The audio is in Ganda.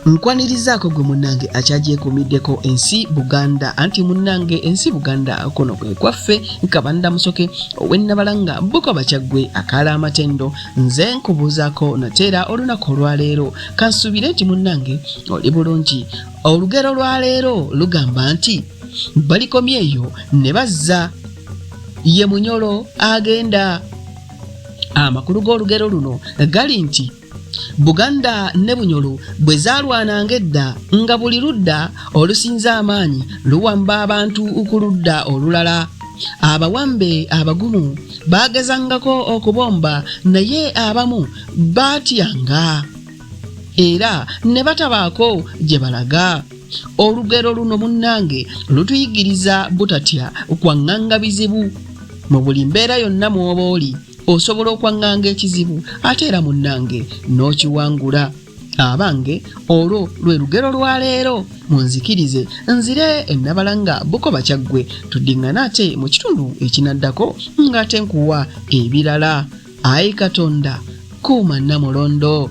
Nkwanirizaako gwe munnange akyagyekuumiddeko ensi Buganda anti munnange ensi Buganda kuno kwe kwaffe nkabanda musoke ow'ennabalanga Bukoba Kyaggwe akaala amatendo nze nkubuuzaako nateera olunaku olwaleero kansuubire nti munnange oli bulungi. Olugero lwaleero lugamba nti balikomye eyo ne bazza ye Munyolo agenda. Amakulu g'olugero luno gali nti Buganda ne Bunyolo bwe zaalwananga edda nga buli ludda olusinza amaanyi luwamba abantu ku ludda olulala. Abawambe abagumu baagezangako okubomba naye abamu baatyanga era ne batabaako gye balaga. Olugero luno munnange lutuyigiriza butatya kwaŋŋanga bizibu. Mu buli mbeera yonna mw'oba oli osobola okwaŋŋanga ekizibu ate era munnange n'okiwangula. Abange olwo lwe lugero lwaleero munzikirize nzire ennabalanga Bukoba Kyaggwe tuddiŋŋana ate mu kitundu ekinaddako ng'ate nkuwa ebirala. Ayi Katonda kuuma Namulondo.